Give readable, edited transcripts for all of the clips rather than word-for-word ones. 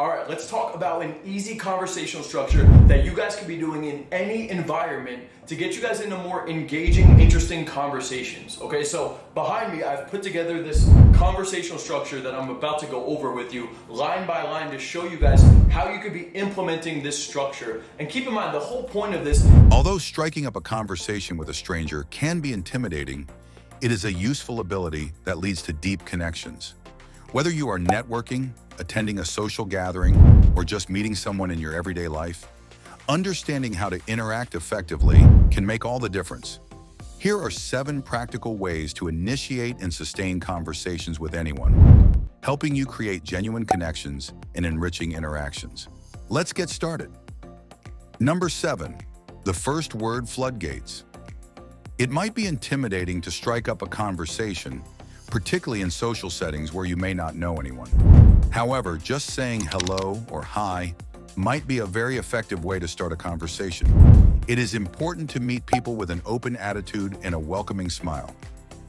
All right, let's talk about an easy conversational structure that you guys could be doing in any environment to get you guys into more engaging, interesting conversations. Okay, so behind me, I've put together this conversational structure that I'm about to go over with you line by line to show you guys how you could be implementing this structure. And keep in mind, the whole point of this. Although striking up a conversation with a stranger can be intimidating, it is a useful ability that leads to deep connections. Whether you are networking, attending a social gathering, or just meeting someone in your everyday life, understanding how to interact effectively can make all the difference. Here are 7 practical ways to initiate and sustain conversations with anyone, helping you create genuine connections and enriching interactions. Let's get started. Number 7, the first word floodgates. It might be intimidating to strike up a conversation, particularly in social settings where you may not know anyone. However, just saying hello or hi might be a very effective way to start a conversation. It is important to meet people with an open attitude and a welcoming smile.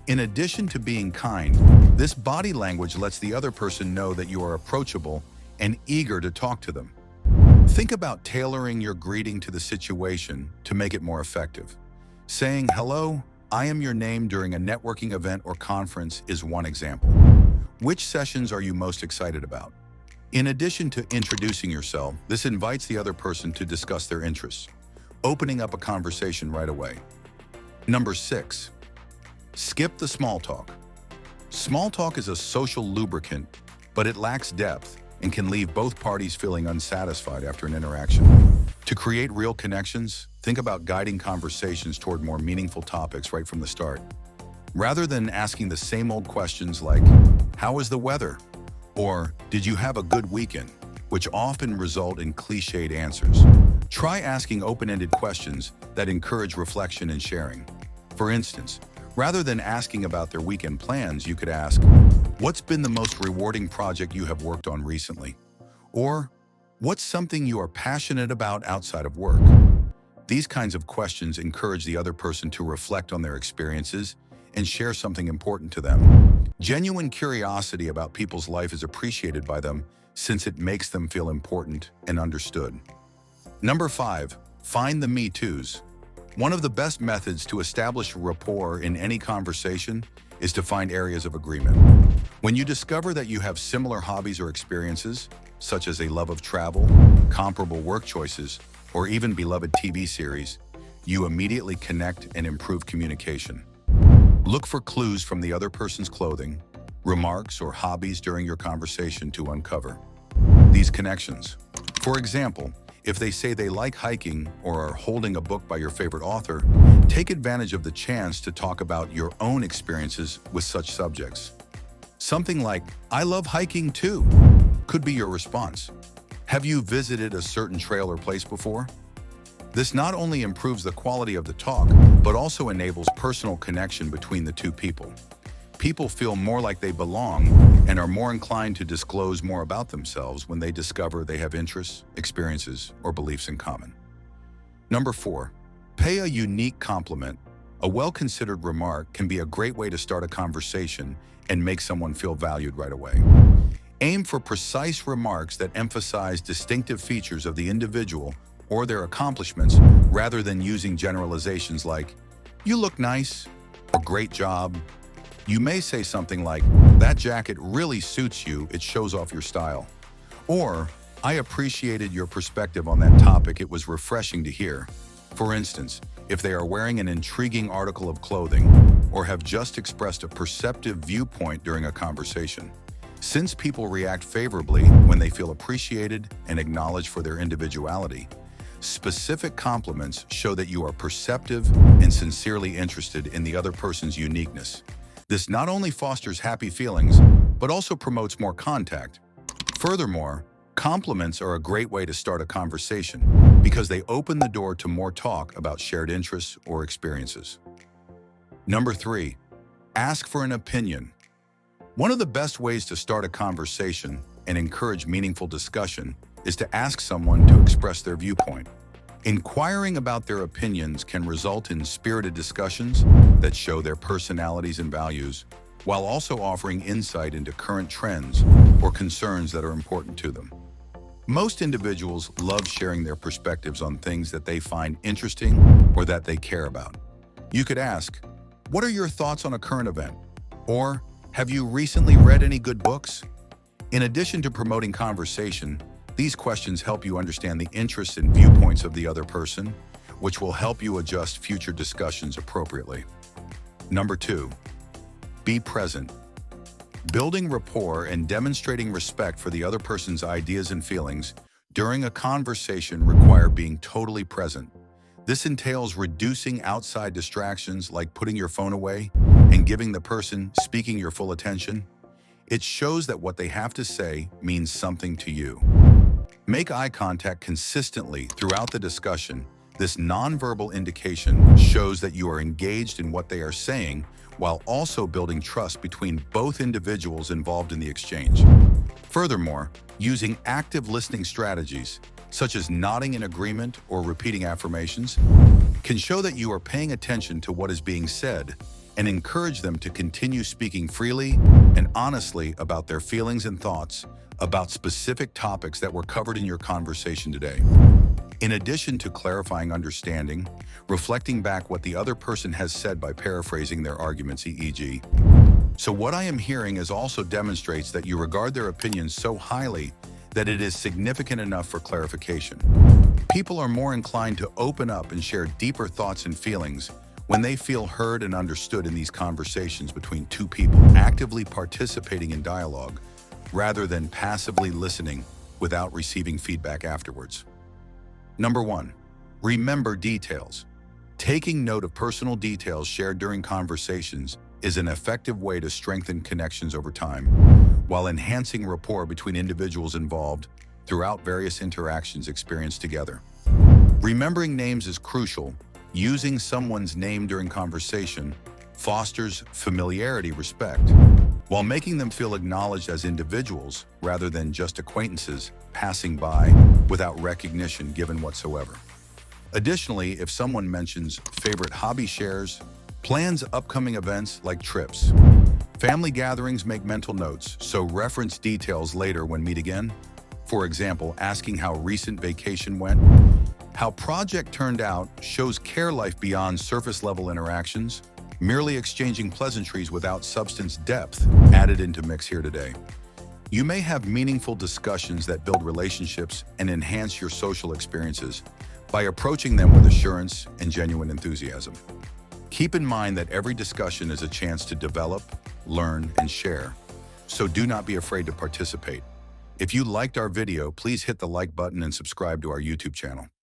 In addition to being kind, this body language lets the other person know that you are approachable and eager to talk to them. Think about tailoring your greeting to the situation to make it more effective. Saying, "Hello, I am your name" during a networking event or conference is one example. Which sessions are you most excited about? In addition to introducing yourself, this invites the other person to discuss their interests, opening up a conversation right away. Number 6, skip the small talk. Small talk is a social lubricant, but it lacks depth and can leave both parties feeling unsatisfied after an interaction. To create real connections, think about guiding conversations toward more meaningful topics right from the start. Rather than asking the same old questions like, "How was the weather?" or "Did you have a good weekend?" which often result in cliched answers. Try asking open-ended questions that encourage reflection and sharing. For instance, rather than asking about their weekend plans, you could ask, "What's been the most rewarding project you have worked on recently?" Or, "What's something you are passionate about outside of work?" These kinds of questions encourage the other person to reflect on their experiences and share something important to them. Genuine curiosity about people's life is appreciated by them since it makes them feel important and understood. Number 5, find the me toos. One of the best methods to establish rapport in any conversation is to find areas of agreement. When you discover that you have similar hobbies or experiences, such as a love of travel, comparable work choices, or even beloved TV series, you immediately connect and improve communication. Look for clues from the other person's clothing, remarks, or hobbies during your conversation to uncover these connections. For example, if they say they like hiking or are holding a book by your favorite author, take advantage of the chance to talk about your own experiences with such subjects. Something like, "I love hiking too," could be your response. "Have you visited a certain trail or place before?" This not only improves the quality of the talk, but also enables personal connection between the two people. People feel more like they belong and are more inclined to disclose more about themselves when they discover they have interests, experiences, or beliefs in common. Number 4, pay a unique compliment. A well-considered remark can be a great way to start a conversation and make someone feel valued right away. Aim for precise remarks that emphasize distinctive features of the individual or their accomplishments rather than using generalizations like, "You look nice," or "Great job." You may say something like, "That jacket really suits you, it shows off your style." Or, "I appreciated your perspective on that topic, it was refreshing to hear." For instance, if they are wearing an intriguing article of clothing or have just expressed a perceptive viewpoint during a conversation. Since people react favorably when they feel appreciated and acknowledged for their individuality, specific compliments show that you are perceptive and sincerely interested in the other person's uniqueness. This not only fosters happy feelings, but also promotes more contact. Furthermore, compliments are a great way to start a conversation because they open the door to more talk about shared interests or experiences. Number 3, ask for an opinion. One of the best ways to start a conversation and encourage meaningful discussion is to ask someone to express their viewpoint. Inquiring about their opinions can result in spirited discussions that show their personalities and values, while also offering insight into current trends or concerns that are important to them. Most individuals love sharing their perspectives on things that they find interesting or that they care about. You could ask, what are your thoughts on a current event? Or, have you recently read any good books? In addition to promoting conversation, these questions help you understand the interests and viewpoints of the other person, which will help you adjust future discussions appropriately. Number 2, be present. Building rapport and demonstrating respect for the other person's ideas and feelings during a conversation require being totally present. This entails reducing outside distractions like putting your phone away and giving the person speaking your full attention. It shows that what they have to say means something to you. Make eye contact consistently throughout the discussion. This nonverbal indication shows that you are engaged in what they are saying while also building trust between both individuals involved in the exchange. Furthermore, using active listening strategies, such as nodding in agreement or repeating affirmations, can show that you are paying attention to what is being said and encourage them to continue speaking freely and honestly about their feelings and thoughts about specific topics that were covered in your conversation today. In addition to clarifying understanding, reflecting back what the other person has said by paraphrasing their arguments, e.g., "So what I am hearing is also demonstrates that you regard their opinions so highly that it is significant enough for clarification." People are more inclined to open up and share deeper thoughts and feelings when they feel heard and understood in these conversations between two people actively participating in dialogue rather than passively listening without receiving feedback afterwards. Number 1, remember details. Taking note of personal details shared during conversations is an effective way to strengthen connections over time, while enhancing rapport between individuals involved throughout various interactions experienced together. Remembering names is crucial. Using someone's name during conversation fosters familiarity, respect, while making them feel acknowledged as individuals rather than just acquaintances passing by without recognition given whatsoever. Additionally, if someone mentions favorite hobby shares, plans upcoming events like trips, family gatherings, make mental notes, so reference details later when meet again. For example, asking how recent vacation went. How project turned out shows care life beyond surface level interactions. Merely exchanging pleasantries without substance depth added into mix here today. You may have meaningful discussions that build relationships and enhance your social experiences by approaching them with assurance and genuine enthusiasm. Keep in mind that every discussion is a chance to develop, learn, and share, so do not be afraid to participate. If you liked our video, please hit the like button and subscribe to our YouTube channel.